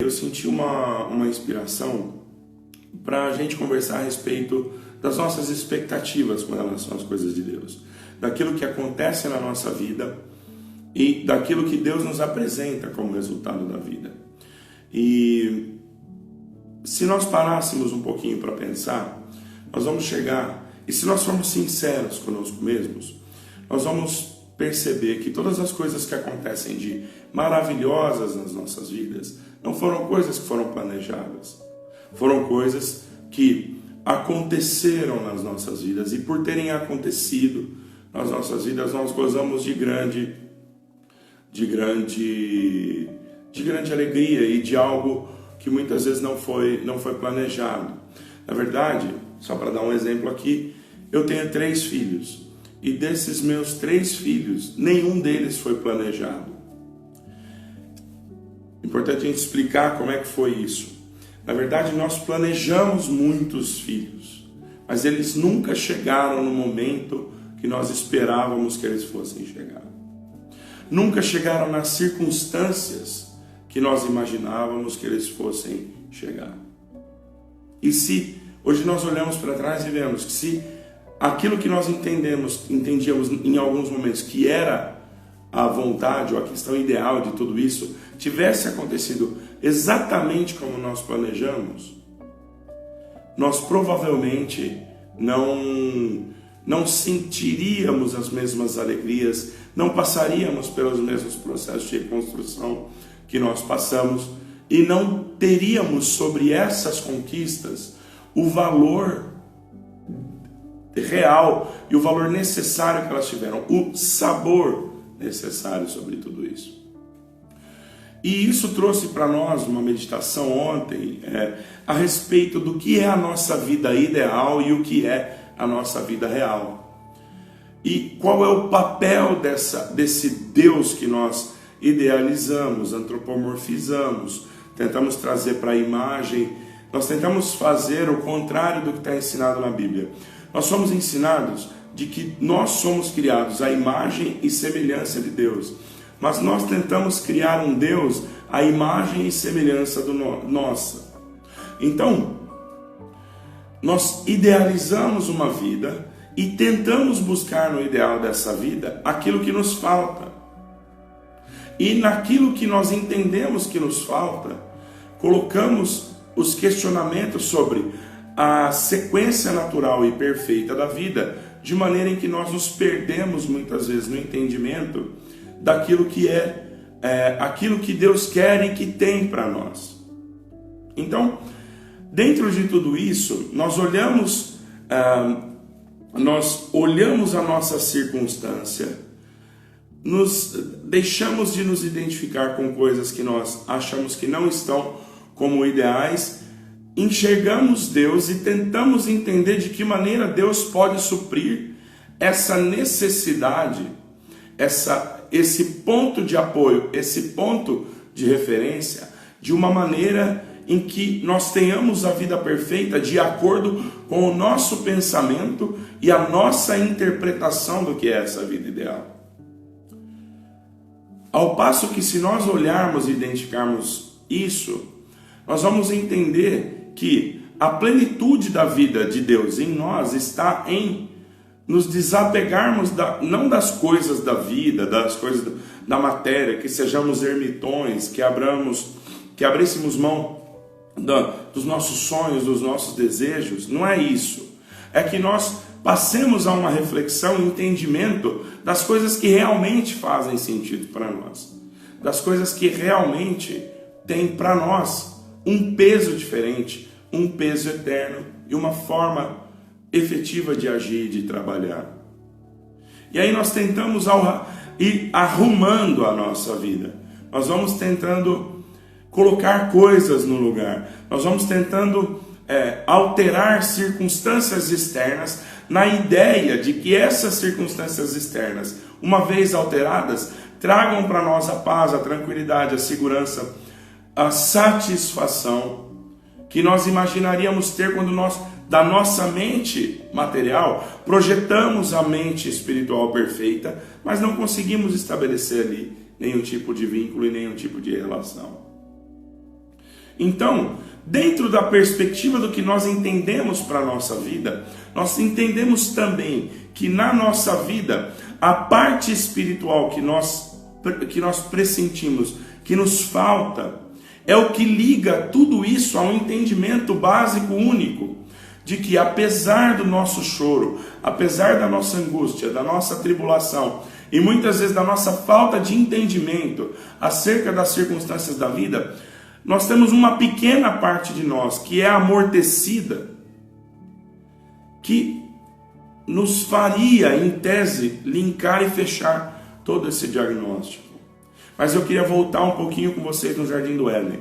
Eu senti uma inspiração para a gente conversar a respeito das nossas expectativas com relação às coisas de Deus, daquilo que acontece na nossa vida e daquilo que Deus nos apresenta como resultado da vida. E se nós parássemos um pouquinho para pensar, nós vamos chegar, e se nós formos sinceros conosco mesmos, nós vamos perceber que todas as coisas que acontecem de maravilhosas nas nossas vidas não foram coisas que foram planejadas, foram coisas que aconteceram nas nossas vidas, e por terem acontecido nas nossas vidas nós gozamos de grande alegria e de algo que muitas vezes não foi planejado. Na verdade, só para dar um exemplo aqui, eu tenho 3 filhos, e desses meus 3 filhos, nenhum deles foi planejado. Importante a gente explicar como é que foi isso. Na verdade, nós planejamos muitos filhos, mas eles nunca chegaram no momento que nós esperávamos que eles fossem chegar. Nunca chegaram nas circunstâncias que nós imaginávamos que eles fossem chegar. E se hoje nós olhamos para trás e vemos que se aquilo que nós entendíamos em alguns momentos que era a vontade ou a questão ideal de tudo isso, tivesse acontecido exatamente como nós planejamos, nós provavelmente não sentiríamos as mesmas alegrias, não passaríamos pelos mesmos processos de reconstrução que nós passamos, e não teríamos sobre essas conquistas o valor real e o valor necessário que elas tiveram, o sabor necessário sobre tudo isso. E isso trouxe para nós uma meditação ontem a respeito do que é a nossa vida ideal e o que é a nossa vida real. E qual é o papel desse Deus que nós idealizamos, antropomorfizamos, tentamos trazer para a imagem. Nós tentamos fazer o contrário do que está ensinado na Bíblia. Nós somos ensinados de que nós somos criados à imagem e semelhança de Deus, mas nós tentamos criar um Deus à imagem e semelhança nossa. Então, nós idealizamos uma vida e tentamos buscar no ideal dessa vida aquilo que nos falta. E naquilo que nós entendemos que nos falta, colocamos os questionamentos sobre a sequência natural e perfeita da vida, de maneira em que nós nos perdemos muitas vezes no entendimento daquilo que aquilo que Deus quer e que tem para nós. Então, dentro de tudo isso, nós olhamos a nossa circunstância, deixamos de nos identificar com coisas que nós achamos que não estão como ideais, enxergamos Deus e tentamos entender de que maneira Deus pode suprir essa necessidade, esse ponto de apoio, esse ponto de referência, de uma maneira em que nós tenhamos a vida perfeita de acordo com o nosso pensamento e a nossa interpretação do que é essa vida ideal. Ao passo que, se nós olharmos e identificarmos isso, nós vamos entender que a plenitude da vida de Deus em nós está em nos desapegarmos não das coisas da vida, das coisas da matéria, que sejamos ermitões, que abríssemos mão dos nossos sonhos, dos nossos desejos. Não é isso. É que nós passemos a uma reflexão e entendimento das coisas que realmente fazem sentido para nós, das coisas que realmente têm para nós um peso diferente, um peso eterno e uma forma efetiva de agir e de trabalhar. E aí nós tentamos ir arrumando a nossa vida. Nós vamos tentando colocar coisas no lugar. Nós vamos tentando alterar circunstâncias externas na ideia de que essas circunstâncias externas, uma vez alteradas, tragam para nós a paz, a tranquilidade, a segurança, a satisfação que nós imaginaríamos ter quando nós, da nossa mente material, projetamos a mente espiritual perfeita, mas não conseguimos estabelecer ali nenhum tipo de vínculo e nenhum tipo de relação. Então, dentro da perspectiva do que nós entendemos para a nossa vida, nós entendemos também que na nossa vida, a parte espiritual que nós pressentimos, que nos falta, é o que liga tudo isso a um entendimento básico único, de que apesar do nosso choro, apesar da nossa angústia, da nossa tribulação, e muitas vezes da nossa falta de entendimento acerca das circunstâncias da vida, nós temos uma pequena parte de nós que é amortecida, que nos faria, em tese, linkar e fechar todo esse diagnóstico. Mas eu queria voltar um pouquinho com vocês no Jardim do Éden.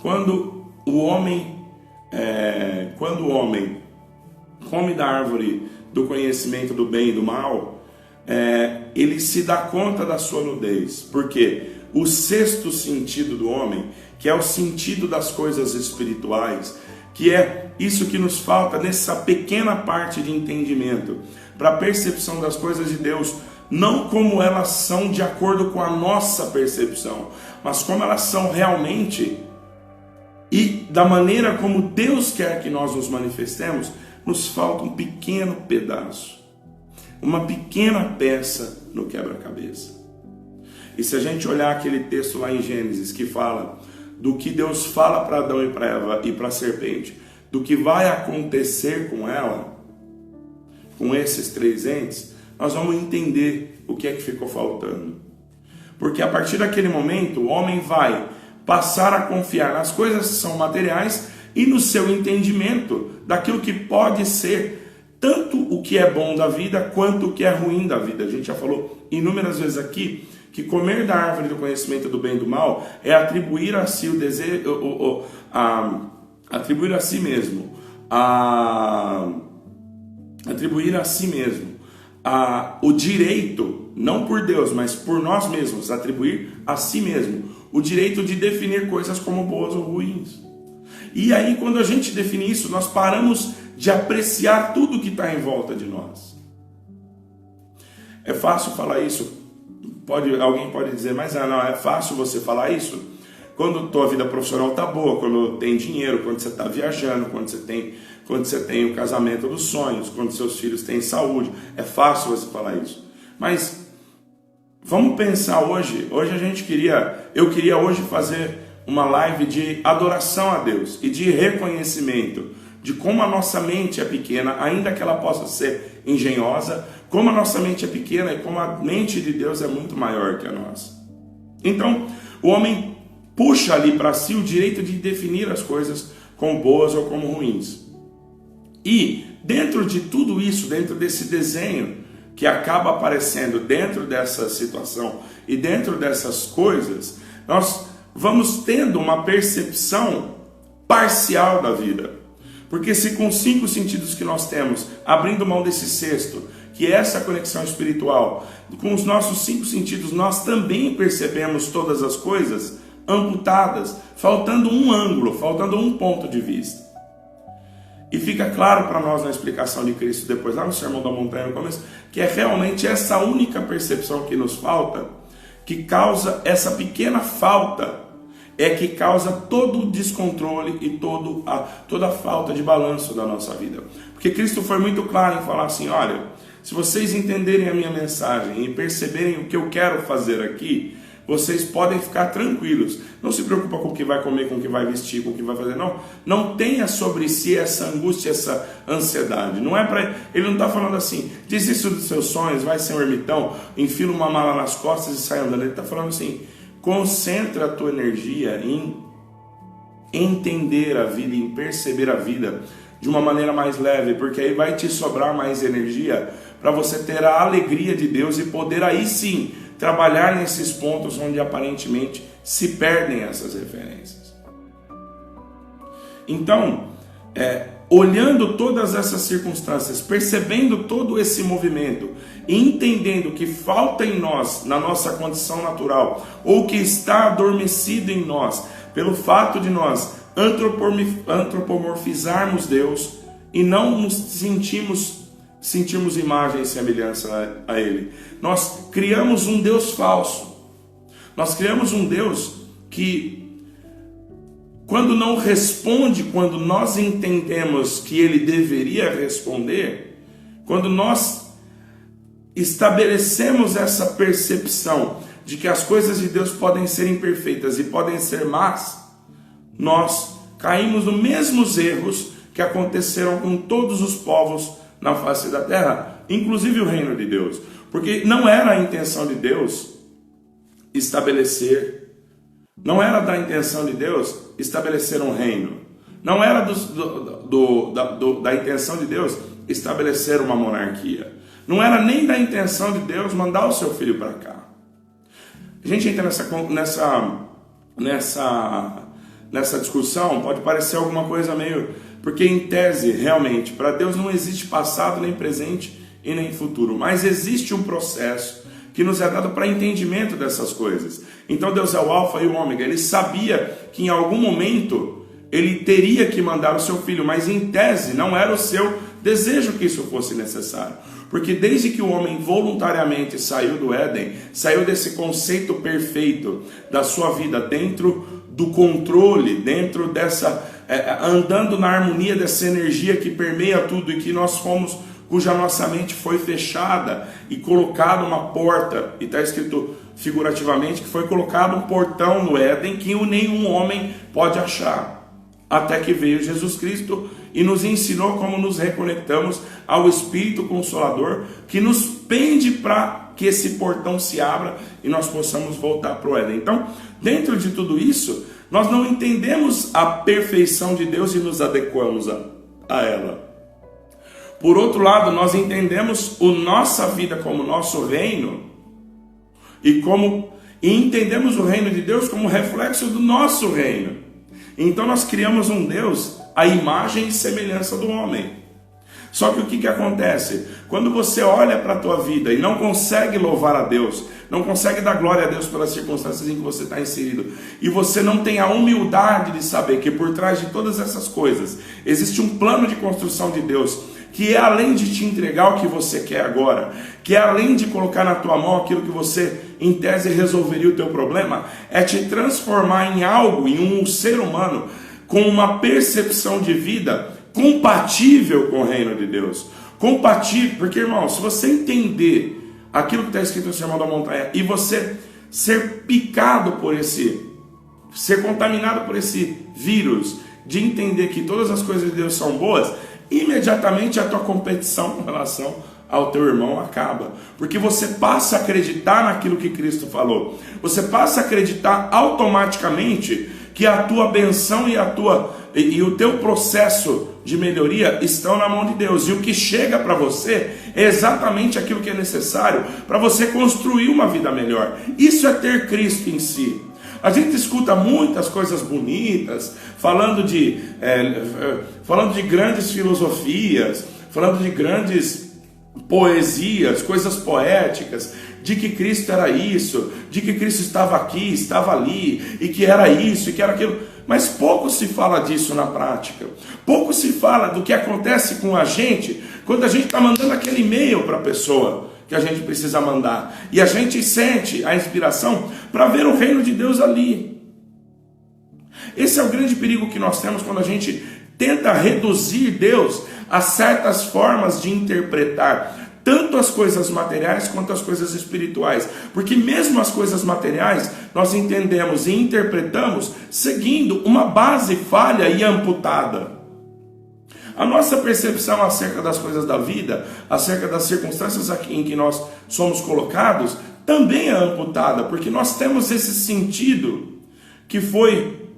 Quando o homem come da árvore do conhecimento do bem e do mal, ele se dá conta da sua nudez. Porque o sexto sentido do homem, que é o sentido das coisas espirituais, que é isso que nos falta nessa pequena parte de entendimento, para a percepção das coisas de Deus, não como elas são de acordo com a nossa percepção, mas como elas são realmente e da maneira como Deus quer que nós nos manifestemos, nos falta um pequeno pedaço, uma pequena peça no quebra-cabeça. E se a gente olhar aquele texto lá em Gênesis que fala do que Deus fala para Adão e para Eva e para a serpente, do que vai acontecer com ela, com esses três entes, nós vamos entender o que é que ficou faltando. Porque a partir daquele momento, o homem vai passar a confiar nas coisas que são materiais e no seu entendimento daquilo que pode ser tanto o que é bom da vida quanto o que é ruim da vida. A gente já falou inúmeras vezes aqui que comer da árvore do conhecimento do bem e do mal é atribuir a si o desejo, atribuir a si mesmo o direito, não por Deus, mas por nós mesmos, atribuir a si mesmo o direito de definir coisas como boas ou ruins. E aí, quando a gente define isso, nós paramos de apreciar tudo que está em volta de nós. É fácil falar isso. Alguém pode dizer, mas não, é fácil você falar isso quando tua vida profissional está boa, quando tem dinheiro, quando você está viajando, quando você tem o casamento dos sonhos, quando seus filhos têm saúde. É fácil você falar isso. Mas vamos pensar hoje. Eu queria hoje fazer uma live de adoração a Deus e de reconhecimento de como a nossa mente é pequena, ainda que ela possa ser engenhosa, como a nossa mente é pequena e como a mente de Deus é muito maior que a nossa. Então, o homem puxa ali para si o direito de definir as coisas como boas ou como ruins. E dentro de tudo isso, dentro desse desenho que acaba aparecendo dentro dessa situação e dentro dessas coisas, nós vamos tendo uma percepção parcial da vida. Porque se com 5 sentidos que nós temos, abrindo mão desse sexto, que é essa conexão espiritual, com os nossos 5 sentidos nós também percebemos todas as coisas amputadas, faltando um ângulo, faltando um ponto de vista. E fica claro para nós na explicação de Cristo, depois lá no Sermão da Montanha, no começo, que é realmente essa única percepção que nos falta, que causa essa pequena falta, é que causa todo o descontrole e toda a falta de balanço da nossa vida. Porque Cristo foi muito claro em falar assim, olha, se vocês entenderem a minha mensagem e perceberem o que eu quero fazer aqui, vocês podem ficar tranquilos. Não se preocupa com o que vai comer, com o que vai vestir, com o que vai fazer. Não tenha sobre si essa angústia, essa ansiedade. Ele não está falando assim, desista dos seus sonhos, vai ser um ermitão, enfila uma mala nas costas e sai andando. Ele está falando assim, concentra a tua energia em entender a vida, em perceber a vida de uma maneira mais leve, porque aí vai te sobrar mais energia para você ter a alegria de Deus e poder aí sim trabalhar nesses pontos onde aparentemente se perdem essas referências. Então, olhando todas essas circunstâncias, percebendo todo esse movimento e entendendo que falta em nós, na nossa condição natural, ou que está adormecido em nós, pelo fato de nós antropomorfizarmos Deus e não nos sentirmos imagem e semelhança a Ele. Nós criamos um Deus falso. Nós criamos um Deus que quando não responde, quando nós entendemos que ele deveria responder, quando nós estabelecemos essa percepção de que as coisas de Deus podem ser imperfeitas e podem ser más, nós caímos nos mesmos erros que aconteceram com todos os povos na face da terra, inclusive o reino de Deus, porque não era a intenção de Deus estabelecer, não era da intenção de Deus estabelecer um reino, não era da intenção de Deus estabelecer uma monarquia, não era nem da intenção de Deus mandar o seu filho para cá. A gente entra nessa discussão, pode parecer alguma coisa meio... Porque em tese, realmente, para Deus não existe passado, nem presente e nem futuro. Mas existe um processo que nos é dado para entendimento dessas coisas. Então Deus é o alfa e o ômega. Ele sabia que em algum momento ele teria que mandar o seu filho, mas em tese não era o seu desejo que isso fosse necessário. Porque desde que o homem voluntariamente saiu do Éden, saiu desse conceito perfeito da sua vida dentro do controle, dentro dessa... andando na harmonia dessa energia que permeia tudo e que nós fomos, cuja nossa mente foi fechada e colocada uma porta, e está escrito figurativamente que foi colocado um portão no Éden que nenhum homem pode achar. Até que veio Jesus Cristo e nos ensinou como nos reconectamos ao Espírito Consolador, que nos pende para que esse portão se abra e nós possamos voltar para o Éden. Então, dentro de tudo isso, nós não entendemos a perfeição de Deus e nos adequamos a ela. Por outro lado, nós entendemos a nossa vida como nosso reino e entendemos o reino de Deus como reflexo do nosso reino. Então nós criamos um Deus à imagem e semelhança do homem. Só que o que acontece? Quando você olha para a tua vida e não consegue louvar a Deus, não consegue dar glória a Deus pelas circunstâncias em que você está inserido, e você não tem a humildade de saber que por trás de todas essas coisas existe um plano de construção de Deus, que é além de te entregar o que você quer agora, que é além de colocar na tua mão aquilo que você, em tese, resolveria o teu problema, é te transformar em algo, em um ser humano, com uma percepção de vida compatível com o reino de Deus. Compatível, porque, irmão, se você entender aquilo que está escrito no Sermão da Montanha, e você ser picado por ser contaminado por esse vírus, de entender que todas as coisas de Deus são boas, imediatamente a tua competição com relação ao teu irmão acaba, porque você passa a acreditar naquilo que Cristo falou, você passa a acreditar automaticamente que a tua benção e o teu processo de melhoria estão na mão de Deus, e o que chega para você é exatamente aquilo que é necessário para você construir uma vida melhor. Isso é ter Cristo em si. A gente escuta muitas coisas bonitas, falando de grandes filosofias, falando de grandes poesias, coisas poéticas, de que Cristo era isso, de que Cristo estava aqui, estava ali, e que era isso, e que era aquilo. Mas pouco se fala disso na prática. Pouco se fala do que acontece com a gente quando a gente está mandando aquele e-mail para a pessoa que a gente precisa mandar, e a gente sente a inspiração para ver o reino de Deus ali. Esse é o grande perigo que nós temos quando a gente tenta reduzir Deus a certas formas de interpretar tanto as coisas materiais quanto as coisas espirituais, porque mesmo as coisas materiais nós entendemos e interpretamos seguindo uma base falha e amputada. A nossa percepção acerca das coisas da vida, acerca das circunstâncias em que nós somos colocados, também é amputada, porque nós temos esse sentido que foi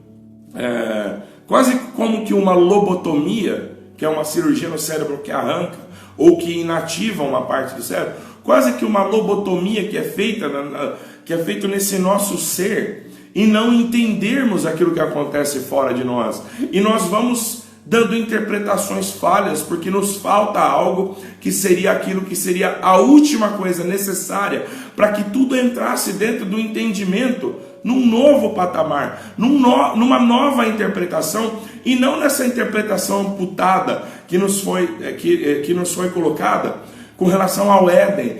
quase como que uma lobotomia, que é uma cirurgia no cérebro que arranca ou que inativa uma parte do cérebro, quase que uma lobotomia que é feito nesse nosso ser, e não entendermos aquilo que acontece fora de nós, e nós vamos dando interpretações falhas, porque nos falta algo que seria aquilo que seria a última coisa necessária para que tudo entrasse dentro do entendimento, num novo patamar, numa nova interpretação, e não nessa interpretação amputada que nos foi colocada com relação ao Éden,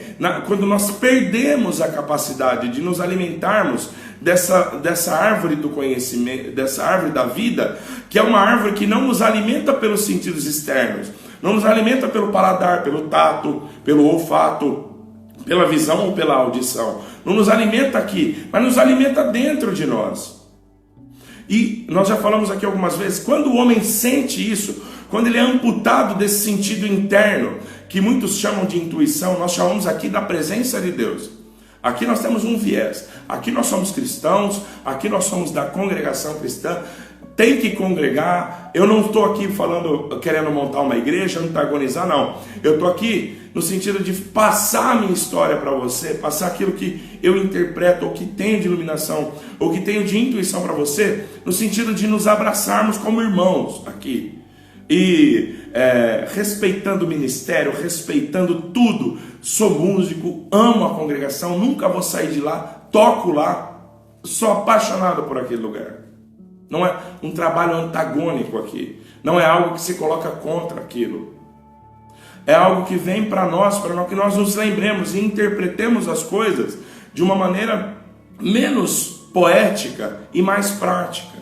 quando nós perdemos a capacidade de nos alimentarmos dessa árvore do conhecimento, dessa árvore da vida, que é uma árvore que não nos alimenta pelos sentidos externos, não nos alimenta pelo paladar, pelo tato, pelo olfato, pela visão ou pela audição. Não nos alimenta aqui, mas nos alimenta dentro de nós. E nós já falamos aqui algumas vezes, quando o homem sente isso, quando ele é amputado desse sentido interno, que muitos chamam de intuição, nós chamamos aqui da presença de Deus. Aqui nós temos um viés. Aqui nós somos cristãos, aqui nós somos da congregação cristã, tem que congregar. Eu não estou aqui falando, querendo montar uma igreja, antagonizar, não. Eu estou aqui no sentido de passar a minha história para você, passar aquilo que eu interpreto, ou que tenho de iluminação, ou que tenho de intuição para você, no sentido de nos abraçarmos como irmãos aqui. E respeitando o ministério, respeitando tudo. Sou músico, amo a congregação, nunca vou sair de lá, toco lá, sou apaixonado por aquele lugar. Não é um trabalho antagônico aqui, não é algo que se coloca contra aquilo. É algo que vem para que nós nos lembremos e interpretemos as coisas de uma maneira menos poética e mais prática.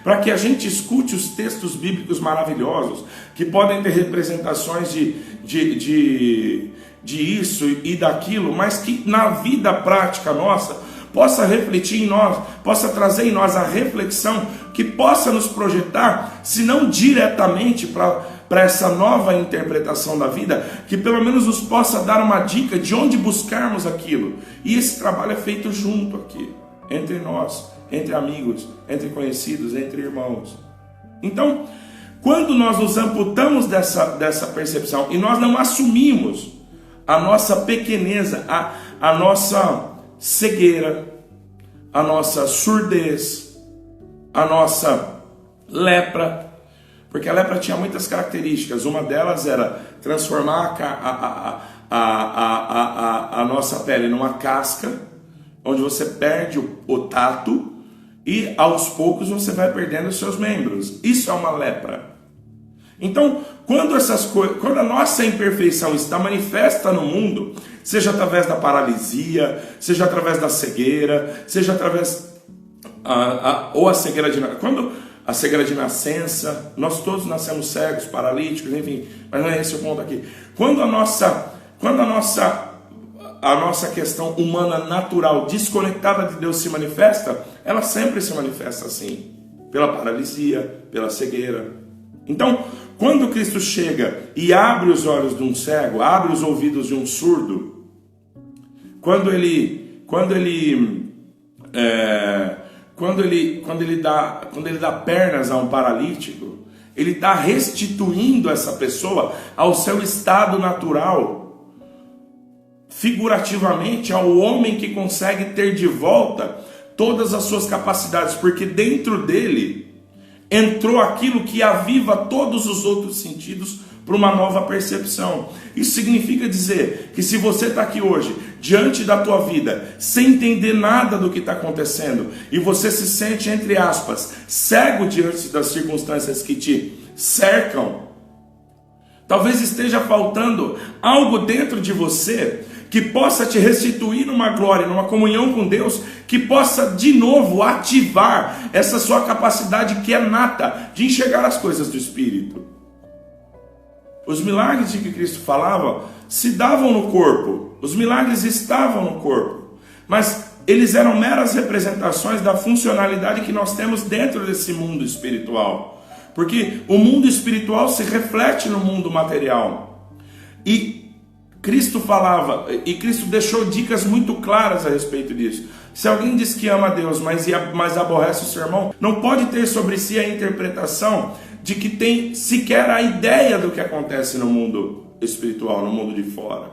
Para que a gente escute os textos bíblicos maravilhosos, que podem ter representações de isso e daquilo, mas que na vida prática nossa, possa refletir em nós, possa trazer em nós a reflexão, que possa nos projetar, se não diretamente para essa nova interpretação da vida, que pelo menos nos possa dar uma dica de onde buscarmos aquilo. E esse trabalho é feito junto aqui, entre nós, entre amigos, entre conhecidos, entre irmãos. Então, quando nós nos amputamos dessa percepção e nós não assumimos a nossa pequeneza, a nossa cegueira, a nossa surdez, a nossa lepra, porque a lepra tinha muitas características. Uma delas era transformar a nossa pele numa casca, onde você perde o tato, e aos poucos você vai perdendo os seus membros. Isso é uma lepra. Então, quando a nossa imperfeição está manifesta no mundo, seja através da paralisia, seja através da cegueira, seja através ou a cegueira quando a cegueira de nascença, nós todos nascemos cegos, paralíticos, enfim, mas não é esse o ponto aqui. Quando a nossa questão humana natural, desconectada de Deus, se manifesta, ela sempre se manifesta assim, pela paralisia, pela cegueira. Então, quando Cristo chega e abre os olhos de um cego, abre os ouvidos de um surdo, quando ele dá pernas a um paralítico, ele está restituindo essa pessoa ao seu estado natural, figurativamente ao homem que consegue ter de volta todas as suas capacidades, porque dentro dele entrou aquilo que aviva todos os outros sentidos para uma nova percepção. Isso significa dizer que se você está aqui hoje, diante da tua vida, sem entender nada do que está acontecendo, e você se sente, entre aspas, cego diante das circunstâncias que te cercam, talvez esteja faltando algo dentro de você que possa te restituir numa glória, numa comunhão com Deus, que possa de novo ativar essa sua capacidade que é nata de enxergar as coisas do Espírito. Os milagres de que Cristo falava se davam no corpo, os milagres estavam no corpo, mas eles eram meras representações da funcionalidade que nós temos dentro desse mundo espiritual, porque o mundo espiritual se reflete no mundo material. E Cristo falava, e Cristo deixou dicas muito claras a respeito disso. Se alguém diz que ama a Deus, mas aborrece o seu irmão, não pode ter sobre si a interpretação de que tem sequer a ideia do que acontece no mundo espiritual, no mundo de fora.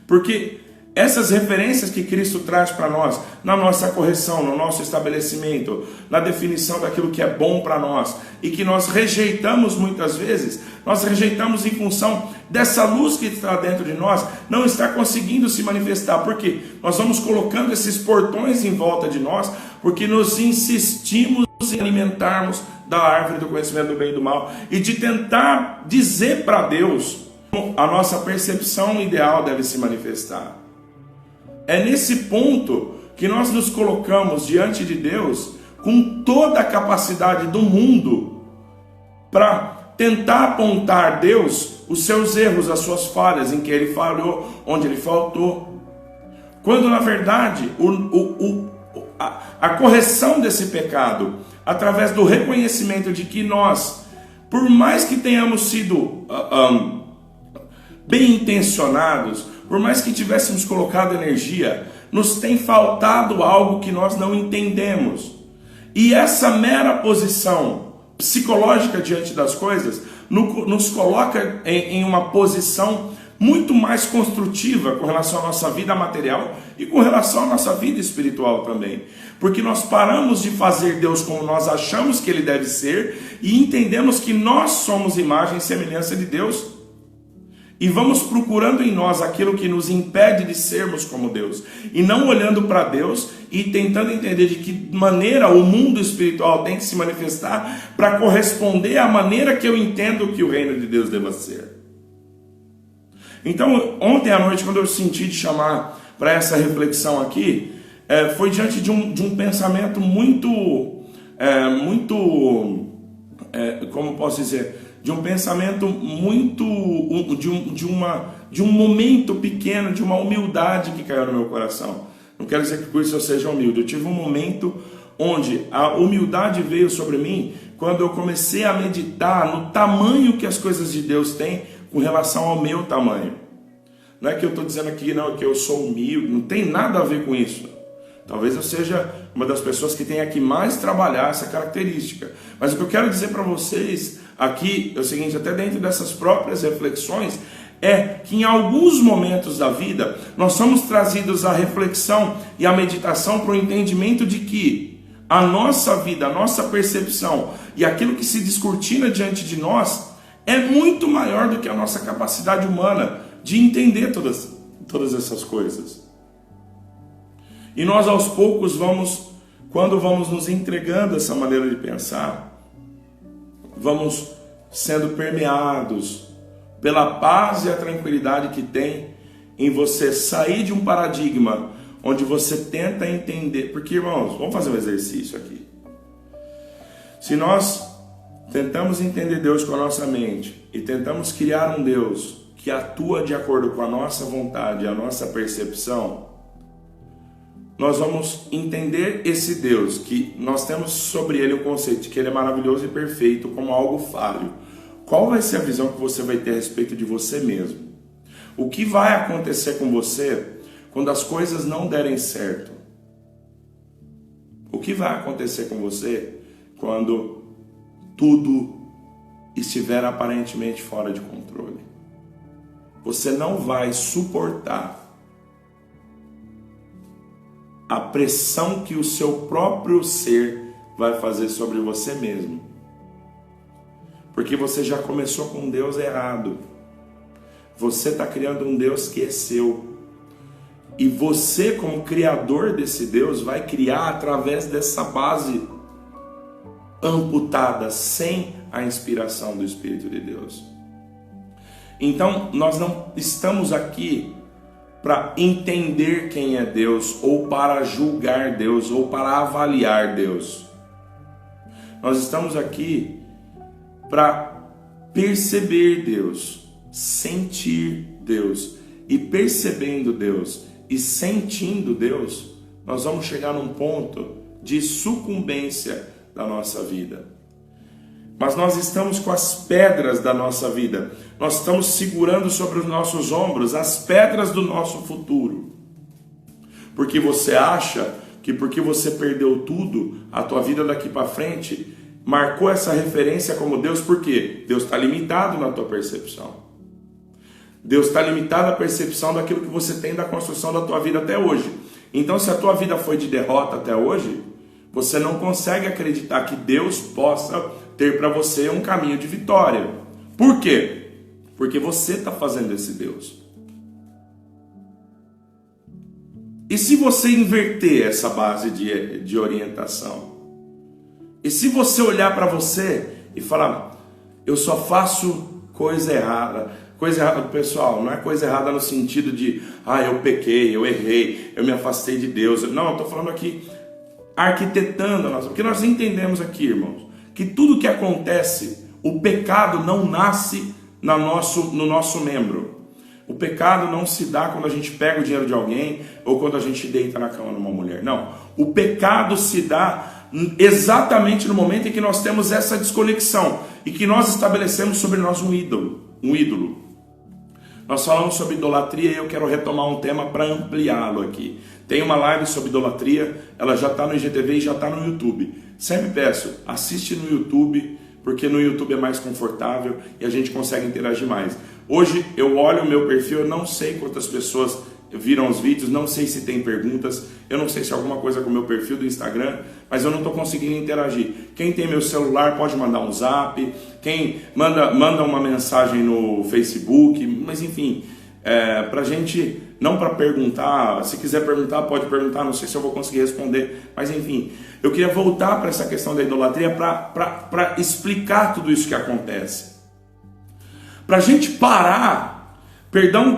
Porque essas referências que Cristo traz para nós, na nossa correção, no nosso estabelecimento, na definição daquilo que é bom para nós, e que nós rejeitamos muitas vezes, nós rejeitamos em função dessa luz que está dentro de nós, não está conseguindo se manifestar, porque nós vamos colocando esses portões em volta de nós, porque nos insistimos em alimentarmos da árvore do conhecimento do bem e do mal, e de tentar dizer para Deus como a nossa percepção ideal deve se manifestar. É nesse ponto que nós nos colocamos diante de Deus com toda a capacidade do mundo para tentar apontar a Deus os seus erros, as suas falhas, em que ele falhou, onde ele faltou. Quando na verdade a correção desse pecado, através do reconhecimento de que nós, por mais que tenhamos sido bem intencionados, por mais que tivéssemos colocado energia, nos tem faltado algo que nós não entendemos. E essa mera posição psicológica diante das coisas nos coloca em uma posição muito mais construtiva com relação à nossa vida material e com relação à nossa vida espiritual também. Porque nós paramos de fazer Deus como nós achamos que Ele deve ser e entendemos que nós somos imagem e semelhança de Deus. E vamos procurando em nós aquilo que nos impede de sermos como Deus. E não olhando para Deus e tentando entender de que maneira o mundo espiritual tem que se manifestar para corresponder à maneira que eu entendo que o reino de Deus deva ser. Então, ontem à noite, quando eu senti de chamar para essa reflexão aqui, foi diante de um pensamento como posso dizer, de um pensamento muito, de um momento pequeno, de uma humildade que caiu no meu coração. Não quero dizer que por isso eu seja humilde. Eu tive um momento onde a humildade veio sobre mim quando eu comecei a meditar no tamanho que as coisas de Deus têm com relação ao meu tamanho. Não é que eu estou dizendo aqui, não, que eu sou humilde, não tem nada a ver com isso. Talvez eu seja uma das pessoas que tenha que mais trabalhar essa característica. Mas o que eu quero dizer para vocês aqui é o seguinte, até dentro dessas próprias reflexões, é que em alguns momentos da vida nós somos trazidos à reflexão e à meditação para o entendimento de que a nossa vida, a nossa percepção e aquilo que se descortina diante de nós é muito maior do que a nossa capacidade humana de entender todas essas coisas. E nós aos poucos quando vamos nos entregando a essa maneira de pensar, vamos sendo permeados pela paz e a tranquilidade que tem em você sair de um paradigma onde você tenta entender. Porque, irmãos, vamos fazer um exercício aqui. Se nós tentamos entender Deus com a nossa mente e tentamos criar um Deus que atua de acordo com a nossa vontade, a nossa percepção, nós vamos entender esse Deus, que nós temos sobre ele o conceito de que ele é maravilhoso e perfeito, como algo falho. Qual vai ser a visão que você vai ter a respeito de você mesmo? O que vai acontecer com você quando as coisas não derem certo? O que vai acontecer com você quando tudo estiver aparentemente fora de controle? Você não vai suportar a pressão que o seu próprio ser vai fazer sobre você mesmo. Porque você já começou com um Deus errado. Você está criando um Deus que é seu. E você, como criador desse Deus, vai criar através dessa base amputada, sem a inspiração do Espírito de Deus. Então, nós não estamos aqui para entender quem é Deus, ou para julgar Deus, ou para avaliar Deus. Nós estamos aqui para perceber Deus, sentir Deus, e percebendo Deus e sentindo Deus, nós vamos chegar num ponto de sucumbência da nossa vida. Mas nós estamos com as pedras da nossa vida, nós estamos segurando sobre os nossos ombros as pedras do nosso futuro, porque você acha que porque você perdeu tudo, a tua vida daqui para frente marcou essa referência como Deus. Por quê? Deus está limitado na tua percepção. Deus está limitado à percepção daquilo que você tem da construção da tua vida até hoje. Então, se a tua vida foi de derrota até hoje, você não consegue acreditar que Deus possa ter para você um caminho de vitória. Por quê? Porque você está fazendo esse Deus. E se você inverter essa base de orientação? E se você olhar para você e falar, eu só faço coisa errada, Coisa errada, pessoal, não é coisa errada no sentido de, eu pequei, eu errei, eu me afastei de Deus. Não, eu estou falando aqui, arquitetando a nossa... Porque nós entendemos aqui, irmãos, que tudo que acontece, o pecado não nasce no nosso membro. O pecado não se dá quando a gente pega o dinheiro de alguém ou quando a gente deita na cama numa mulher. Não, o pecado se dá exatamente no momento em que nós temos essa desconexão e que nós estabelecemos sobre nós um ídolo. Nós falamos sobre idolatria e eu quero retomar um tema para ampliá-lo aqui. Tem uma live sobre idolatria, ela já está no IGTV e já está no YouTube. Sempre peço, assiste no YouTube, porque no YouTube é mais confortável e a gente consegue interagir mais. Hoje eu olho o meu perfil, eu não sei quantas pessoas viram os vídeos, não sei se tem perguntas, eu não sei se é alguma coisa com o meu perfil do Instagram, mas eu não estou conseguindo interagir. Quem tem meu celular pode mandar um zap, quem manda uma mensagem no Facebook, mas enfim, pra gente, não para perguntar, se quiser perguntar, pode perguntar, não sei se eu vou conseguir responder, mas enfim, eu queria voltar para essa questão da idolatria para explicar tudo isso que acontece. Para a gente parar, perdão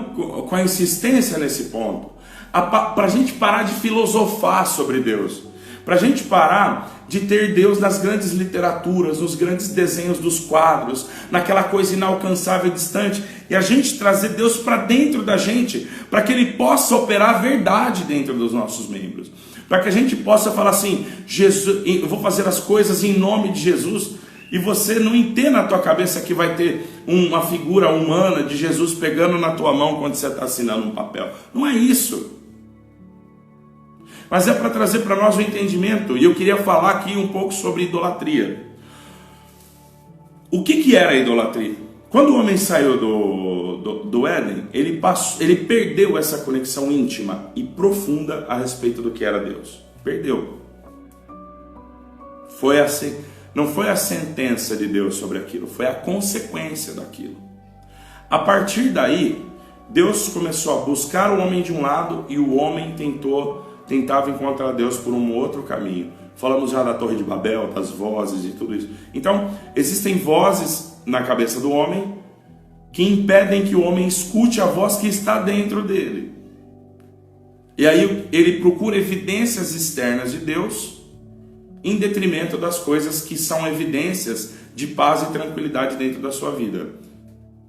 com a insistência nesse ponto, para a gente parar de filosofar sobre Deus, para a gente parar de ter Deus nas grandes literaturas, nos grandes desenhos dos quadros, naquela coisa inalcançável e distante, e a gente trazer Deus para dentro da gente, para que Ele possa operar a verdade dentro dos nossos membros, para que a gente possa falar assim, Jesus, eu vou fazer as coisas em nome de Jesus, e você não entenda na tua cabeça que vai ter uma figura humana de Jesus pegando na tua mão quando você está assinando um papel. Não é isso. Mas é para trazer para nós o entendimento. E eu queria falar aqui um pouco sobre idolatria. O que era a idolatria? Quando o homem saiu do Éden, ele perdeu essa conexão íntima e profunda a respeito do que era Deus. Perdeu. Foi assim. Não foi a sentença de Deus sobre aquilo, foi a consequência daquilo. A partir daí, Deus começou a buscar o homem de um lado e o homem tentava encontrar Deus por um outro caminho. Falamos já da Torre de Babel, das vozes e tudo isso. Então, existem vozes na cabeça do homem que impedem que o homem escute a voz que está dentro dele. E aí ele procura evidências externas de Deus em detrimento das coisas que são evidências de paz e tranquilidade dentro da sua vida.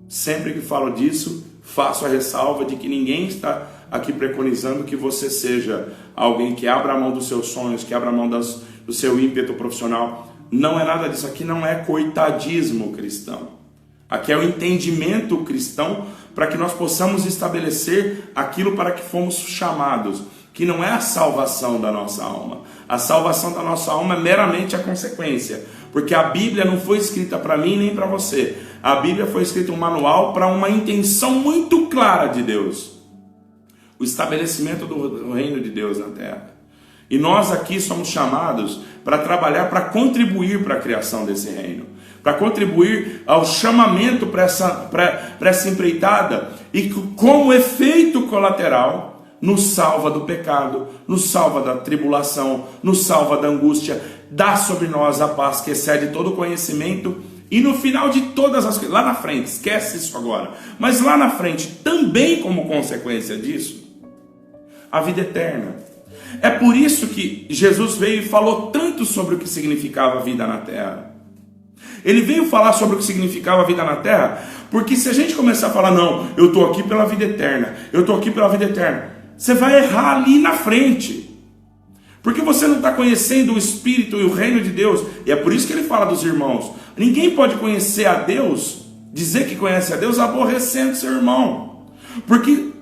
Sempre que falo disso, faço a ressalva de que ninguém está aqui preconizando que você seja alguém que abra a mão dos seus sonhos, que abra a mão do seu ímpeto profissional. Não é nada disso. Aqui não é coitadismo cristão. Aqui é o entendimento cristão para que nós possamos estabelecer aquilo para que fomos chamados, que não é a salvação da nossa alma. A salvação da nossa alma é meramente a consequência, porque a Bíblia não foi escrita para mim nem para você. A Bíblia foi escrita um manual para uma intenção muito clara de Deus: o estabelecimento do reino de Deus na terra. E nós aqui somos chamados para trabalhar, para contribuir para a criação desse reino, para contribuir ao chamamento para essa empreitada, e como efeito colateral nos salva do pecado, nos salva da tribulação, nos salva da angústia, dá sobre nós a paz que excede todo conhecimento, e no final de todas as coisas, lá na frente, esquece isso agora, mas lá na frente, também como consequência disso, a vida eterna. É por isso que Jesus veio e falou tanto sobre o que significava a vida na terra. Ele veio falar sobre o que significava a vida na terra, porque se a gente começar a falar, não, eu estou aqui pela vida eterna, eu estou aqui pela vida eterna, você vai errar ali na frente, porque você não está conhecendo o Espírito e o reino de Deus. E é por isso que ele fala dos irmãos. Ninguém pode conhecer a Deus, dizer que conhece a Deus, aborrecendo seu irmão, porque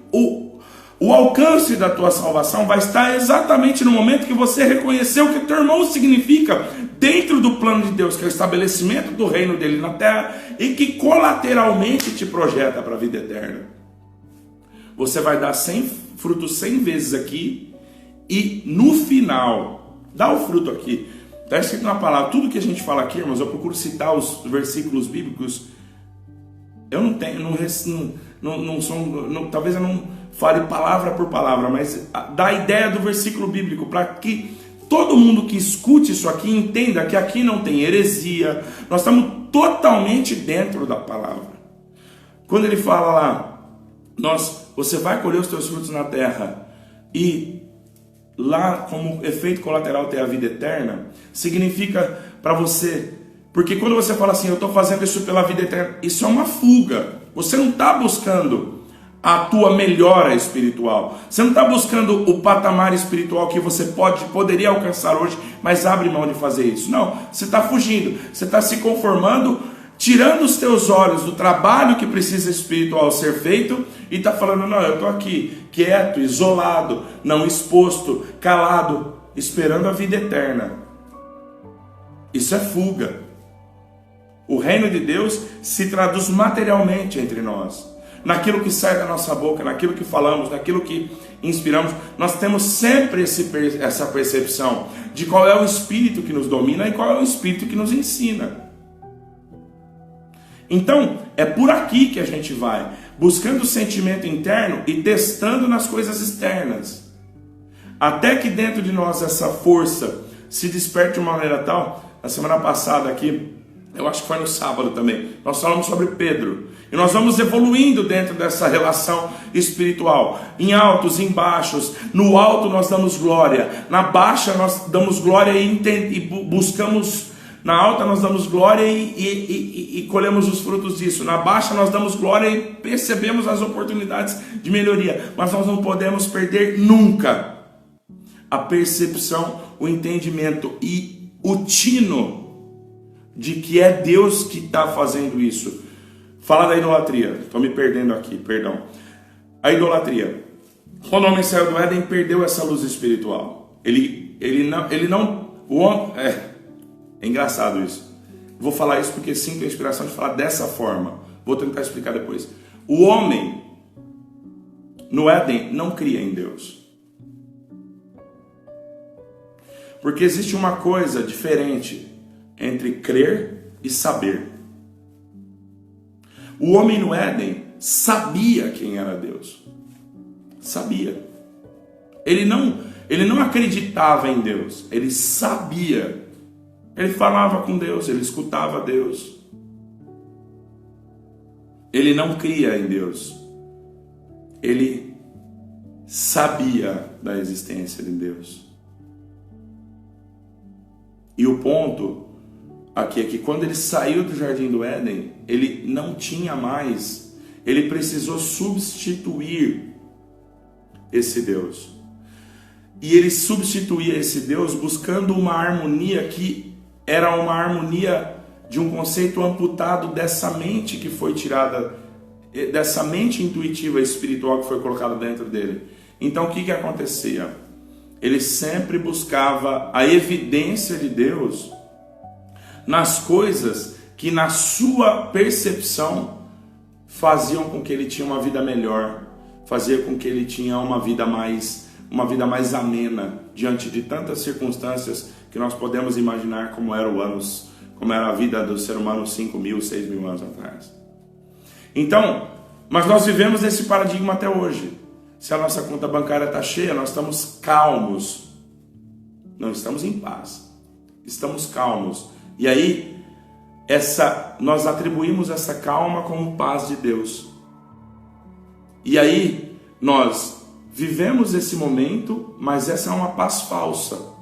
o alcance da tua salvação vai estar exatamente no momento que você reconheceu o que teu irmão significa dentro do plano de Deus, que é o estabelecimento do reino dele na terra, e que colateralmente te projeta para a vida eterna. Você vai dar frutos 100 vezes aqui, e no final, dá o fruto aqui. Está escrito na palavra, tudo que a gente fala aqui, irmãos, eu procuro citar os versículos bíblicos. Eu não tenho, talvez eu não fale palavra por palavra, mas dá a ideia do versículo bíblico, para que todo mundo que escute isso aqui entenda que aqui não tem heresia, nós estamos totalmente dentro da palavra. Quando ele fala lá, você vai colher os teus frutos na terra e lá como efeito colateral ter a vida eterna, significa para você, porque quando você fala assim, eu estou fazendo isso pela vida eterna, isso é uma fuga. Você não está buscando a tua melhora espiritual, você não está buscando o patamar espiritual que você poderia alcançar hoje, mas abre mão de fazer isso. Não, você está fugindo, você está se conformando, tirando os teus olhos do trabalho que precisa espiritual ser feito e está falando, não, eu estou aqui quieto, isolado, não exposto, calado, esperando a vida eterna. Isso é fuga. O reino de Deus se traduz materialmente entre nós. Naquilo que sai da nossa boca, naquilo que falamos, naquilo que inspiramos, nós temos sempre essa percepção de qual é o Espírito que nos domina e qual é o Espírito que nos ensina. Então, é por aqui que a gente vai, buscando o sentimento interno e testando nas coisas externas. Até que dentro de nós essa força se desperte de uma maneira tal. Na semana passada aqui, eu acho que foi no sábado também, nós falamos sobre Pedro. E nós vamos evoluindo dentro dessa relação espiritual. Em altos, em baixos. No alto nós damos glória. Na baixa nós damos glória e buscamos. Na alta nós damos glória e colhemos os frutos disso. Na baixa nós damos glória e percebemos as oportunidades de melhoria. Mas nós não podemos perder nunca a percepção, o entendimento e o tino de que é Deus que está fazendo isso. Fala da idolatria. Estou me perdendo aqui, perdão. A idolatria. Quando o homem saiu do Éden, perdeu essa luz espiritual. É engraçado isso. Vou falar isso porque sinto a inspiração de falar dessa forma. Vou tentar explicar depois. O homem no Éden não cria em Deus. Porque existe uma coisa diferente entre crer e saber. O homem no Éden sabia quem era Deus. Sabia. Ele não acreditava em Deus. Ele sabia. Ele falava com Deus, ele escutava Deus. Ele não cria em Deus. Ele sabia da existência de Deus. E o ponto aqui é que quando ele saiu do jardim do Éden, ele não tinha mais, ele precisou substituir esse Deus. E ele substituía esse Deus buscando uma harmonia que era uma harmonia de um conceito amputado dessa mente que foi tirada, dessa mente intuitiva espiritual que foi colocada dentro dele. Então o que acontecia? Ele sempre buscava a evidência de Deus nas coisas que na sua percepção faziam com que ele tinha uma vida melhor, fazia com que ele tinha uma vida mais amena diante de tantas circunstâncias que nós podemos imaginar como era a vida do ser humano 5.000, 6.000 anos atrás. Então, mas nós vivemos esse paradigma até hoje. Se a nossa conta bancária está cheia, nós estamos calmos. Não estamos em paz. Estamos calmos. E aí, nós atribuímos essa calma como paz de Deus. E aí, nós vivemos esse momento, mas essa é uma paz falsa.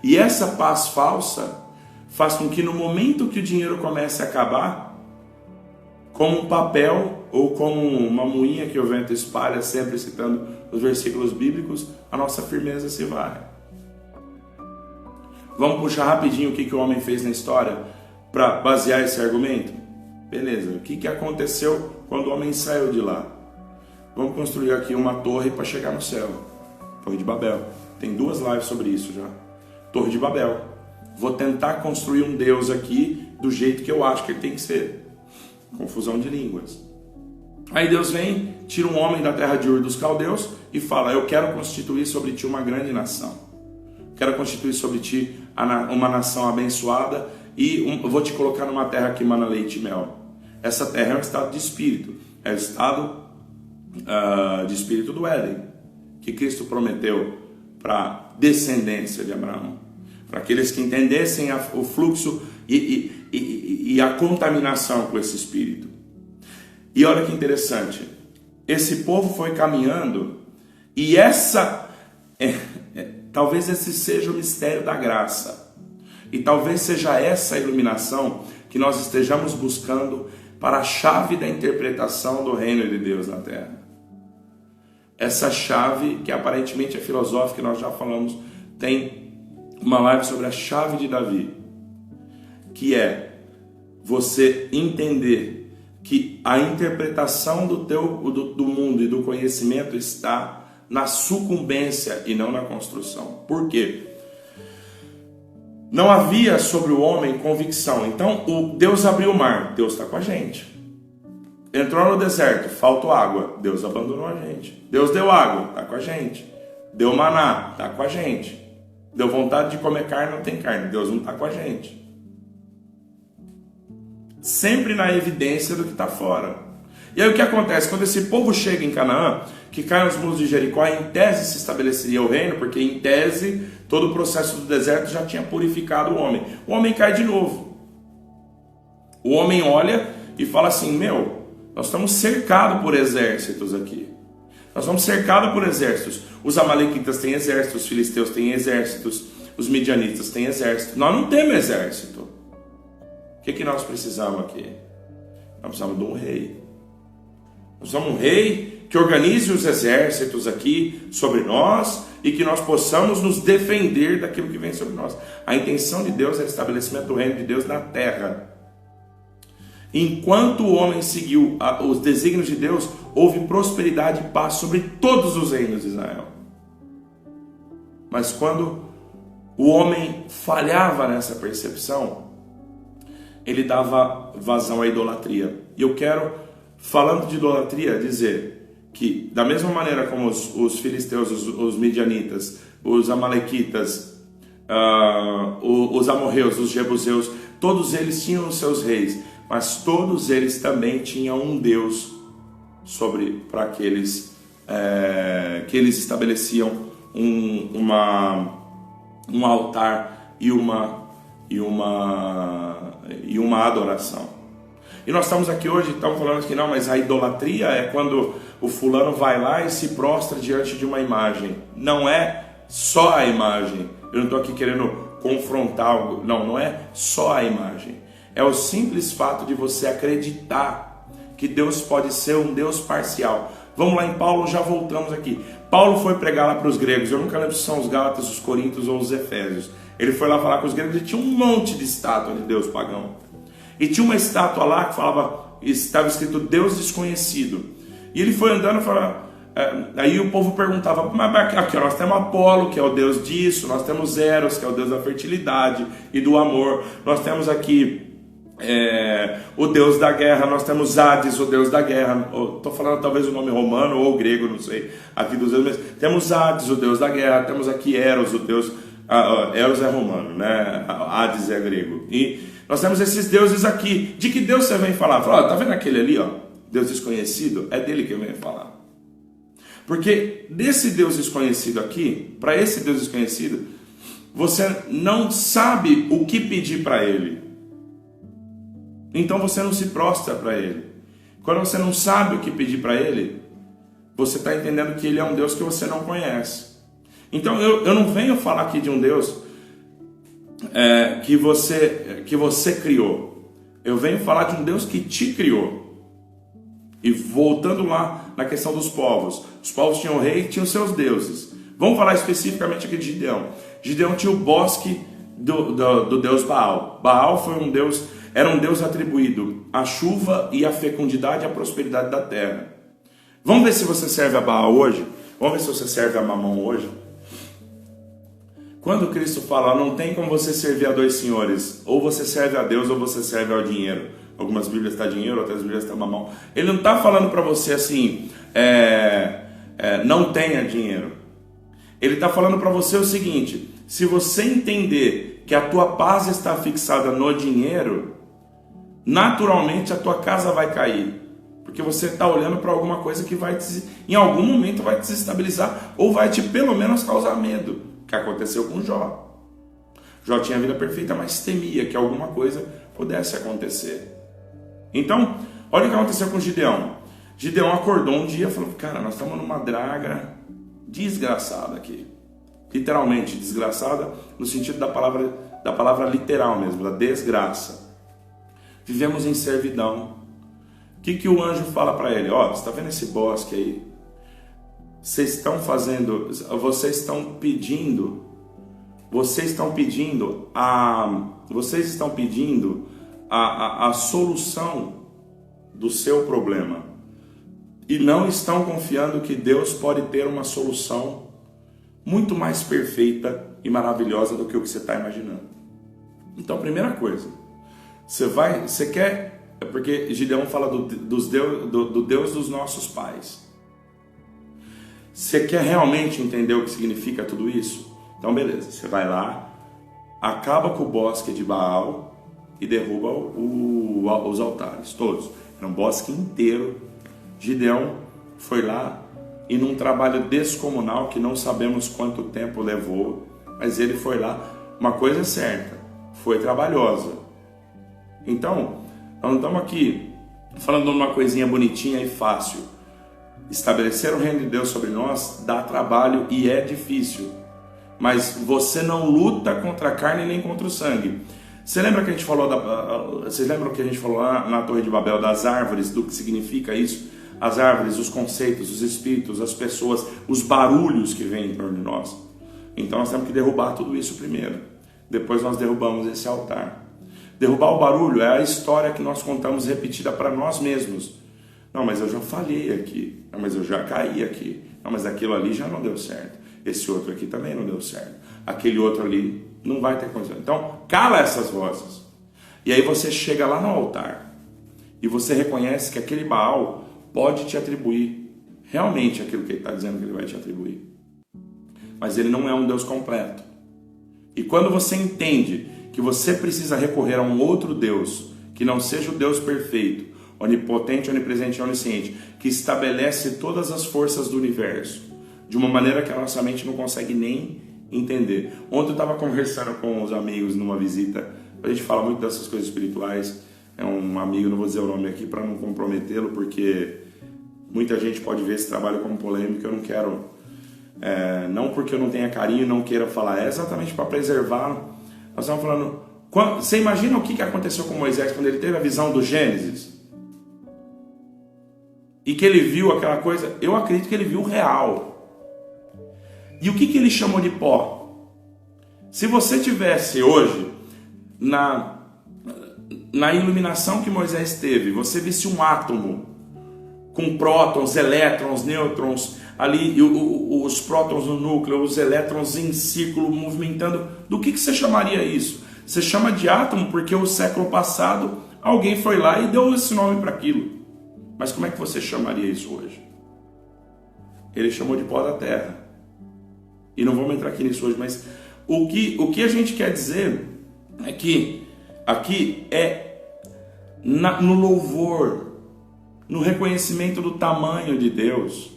E essa paz falsa faz com que no momento que o dinheiro comece a acabar, como um papel ou como uma moinha que o vento espalha, sempre citando os versículos bíblicos, a nossa firmeza se vai. Vamos puxar rapidinho o que o homem fez na história para basear esse argumento? Beleza, o que aconteceu quando o homem saiu de lá? Vamos construir aqui uma torre para chegar no céu. Torre de Babel. Tem 2 lives sobre isso já. Torre de Babel. Vou tentar construir um Deus aqui do jeito que eu acho que ele tem que ser. Confusão de línguas. Aí Deus vem, tira um homem da terra de Ur dos Caldeus e fala: eu quero constituir sobre ti uma grande nação. Quero constituir sobre ti uma nação abençoada e eu vou te colocar numa terra que emana leite e mel. Essa terra é um estado de espírito. É o estado de espírito do Éden, que Cristo prometeu para descendência de Abraão, para aqueles que entendessem o fluxo e a contaminação com esse espírito. E olha que interessante, esse povo foi caminhando, e talvez esse seja o mistério da graça, e talvez seja essa a iluminação que nós estejamos buscando para a chave da interpretação do reino de Deus na terra. Essa chave, que aparentemente é filosófica, nós já falamos, tem uma live sobre a chave de Davi, que é você entender que a interpretação do mundo e do conhecimento está na sucumbência e não na construção. Por quê? Não havia sobre o homem convicção. Então, Deus abriu o mar, Deus está com a gente. Entrou no deserto, faltou água, Deus abandonou a gente. Deus deu água, está com a gente. Deu maná, está com a gente. Deu vontade de comer carne, não tem carne, Deus não está com a gente. Sempre na evidência do que está fora. E aí o que acontece? Quando esse povo chega em Canaã, que cai nos muros de Jericó, em tese se estabeleceria o reino, porque em tese todo o processo do deserto já tinha purificado o homem. O homem cai de novo. O homem olha e fala assim, nós estamos cercados por exércitos aqui. Nós estamos cercados por exércitos. Os amalequitas têm exércitos, os filisteus têm exércitos, os midianitas têm exércitos. Nós não temos exército. O que nós precisamos aqui? Nós precisamos de um rei. Nós precisamos de um rei que organize os exércitos aqui sobre nós e que nós possamos nos defender daquilo que vem sobre nós. A intenção de Deus é o estabelecimento do reino de Deus na terra. Enquanto o homem seguiu os desígnios de Deus, houve prosperidade e paz sobre todos os reinos de Israel. Mas quando o homem falhava nessa percepção, ele dava vazão à idolatria. E eu quero, falando de idolatria, dizer que da mesma maneira como os filisteus, os midianitas, os amalequitas, os amorreus, os jebuseus, todos eles tinham os seus reis, mas todos eles também tinham um Deus para que eles estabeleciam um altar e uma adoração. E nós estamos aqui hoje, estamos falando que não, mas a idolatria é quando o fulano vai lá e se prostra diante de uma imagem. Não é só a imagem. Eu não estou aqui querendo confrontar algo. Não é só a imagem. É o simples fato de você acreditar que Deus pode ser um Deus parcial. Vamos lá em Paulo, já voltamos aqui. Paulo foi pregar lá para os gregos. Eu nunca lembro se são os Gálatas, os Coríntios ou os Efésios. Ele foi lá falar com os gregos e tinha um monte de estátua de Deus pagão. E tinha uma estátua lá que estava escrito Deus desconhecido. E ele foi andando e falou, aí o povo perguntava, mas aqui nós temos Apolo, que é o Deus disso, nós temos Eros, que é o Deus da fertilidade e do amor, nós temos aqui o Deus da guerra, nós temos Hades, o Deus da guerra, estou falando talvez o nome romano ou grego, não sei, aqui dos deuses, mas temos Hades, o Deus da guerra, temos aqui Eros, o Deus, Eros é romano, né? Hades é grego, e nós temos esses deuses aqui. De que Deus você vem falar? Fala, tá vendo aquele ali, Deus desconhecido? É dele que eu venho falar. Porque desse Deus desconhecido aqui, para esse Deus desconhecido, você não sabe o que pedir para ele. Então você não se prostra para ele. Quando você não sabe o que pedir para ele, você está entendendo que ele é um Deus que você não conhece. Então eu não venho falar aqui de um Deus que você criou. Eu venho falar de um Deus que te criou. E voltando lá na questão dos povos, os povos tinham rei e tinham seus deuses. Vamos falar especificamente aqui de Gideão. Gideão tinha o bosque do deus Baal. Baal foi um deus, era um deus atribuído à chuva e à fecundidade e à prosperidade da terra. Vamos ver se você serve a Baal hoje. Vamos ver se você serve a Mamon hoje. Quando Cristo fala, não tem como você servir a dois senhores, ou você serve a Deus ou você serve ao dinheiro. Algumas Bíblias está dinheiro, outras Bíblias está mamão. Ele não está falando para você assim, não tenha dinheiro. Ele está falando para você o seguinte, se você entender que a tua paz está fixada no dinheiro, naturalmente a tua casa vai cair. Porque você está olhando para alguma coisa que em algum momento vai te desestabilizar, ou vai te pelo menos causar medo. Que aconteceu com Jó. Jó tinha a vida perfeita, mas temia que alguma coisa pudesse acontecer. Então, Olha o que aconteceu com Gideão. Gideão acordou um dia e falou, cara, nós estamos numa draga desgraçada aqui. Literalmente desgraçada, no sentido da palavra literal mesmo, da desgraça. Vivemos em servidão. O que o anjo fala para ele? Ó, você está vendo esse bosque aí? Vocês estão pedindo a solução do seu problema e não estão confiando que Deus pode ter uma solução muito mais perfeita e maravilhosa do que o que você está imaginando. Então, primeira coisa, você quer, porque Gideão fala do Deus dos nossos pais. Você quer realmente entender o que significa tudo isso? Então, beleza, você vai lá, acaba com o bosque de Baal e derruba os altares, todos. Era um bosque inteiro. Gideão foi lá e num trabalho descomunal que não sabemos quanto tempo levou, mas ele foi lá. Uma coisa é certa, foi trabalhosa. Então, nós não estamos aqui falando de uma coisinha bonitinha e fácil. Estabelecer o reino de Deus sobre nós dá trabalho e é difícil. Mas você não luta contra a carne nem contra o sangue. Você lembra que a gente falou vocês lembram que a gente falou lá na Torre de Babel das árvores, do que significa isso? As árvores, os conceitos, os espíritos, as pessoas, os barulhos que vêm em torno de nós. Então nós temos que derrubar tudo isso primeiro. Depois nós derrubamos esse altar. Derrubar o barulho é a história que nós contamos repetida para nós mesmos. Não, mas eu já falhei aqui. Não, mas eu já caí aqui. Não, mas aquilo ali já não deu certo. Esse outro aqui também não deu certo. Aquele outro ali não vai ter condição. Então, cala essas vozes. E aí você chega lá no altar e você reconhece que aquele Baal pode te atribuir realmente aquilo que ele está dizendo que ele vai te atribuir. Mas ele não é um Deus completo. E quando você entende que você precisa recorrer a um outro Deus, que não seja o Deus perfeito, onipotente, onipresente e onisciente, que estabelece todas as forças do universo, de uma maneira que a nossa mente não consegue nem entender. Ontem eu estava conversando com os amigos numa visita, a gente fala muito dessas coisas espirituais, é um amigo, não vou dizer o nome aqui para não comprometê-lo, porque muita gente pode ver esse trabalho como polêmico, eu não quero, não porque eu não tenha carinho, não queira falar, é exatamente para preservá-lo. Nós estamos falando, você imagina o que aconteceu com Moisés quando ele teve a visão do Gênesis? E que ele viu aquela coisa, eu acredito que ele viu real. E o que ele chamou de pó? Se você tivesse hoje, na iluminação que Moisés teve, você visse um átomo com prótons, elétrons, nêutrons, ali os prótons no núcleo, os elétrons em círculo movimentando, do que você chamaria isso? Você chama de átomo porque o século passado alguém foi lá e deu esse nome para aquilo. Mas como é que você chamaria isso hoje? Ele chamou de pó da terra. E não vamos entrar aqui nisso hoje, mas o que a gente quer dizer é que aqui no louvor, no reconhecimento do tamanho de Deus.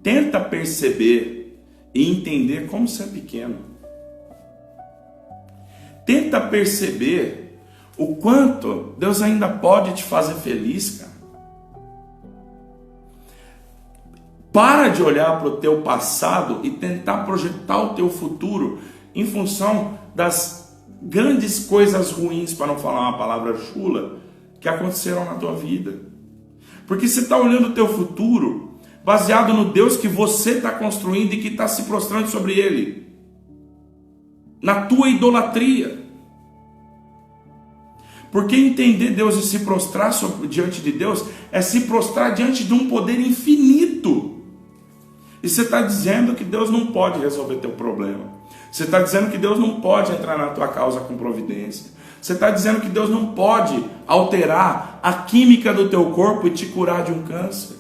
Tenta perceber e entender como você é pequeno. Tenta perceber o quanto Deus ainda pode te fazer feliz, cara. Para de olhar para o teu passado e tentar projetar o teu futuro em função das grandes coisas ruins, para não falar uma palavra chula, que aconteceram na tua vida. Porque você está olhando o teu futuro baseado no Deus que você está construindo e que está se prostrando sobre ele. Na tua idolatria. Porque entender Deus e se prostrar diante de Deus é se prostrar diante de um poder infinito. E você está dizendo que Deus não pode resolver teu problema. Você está dizendo que Deus não pode entrar na tua causa com providência. Você está dizendo que Deus não pode alterar a química do teu corpo e te curar de um câncer.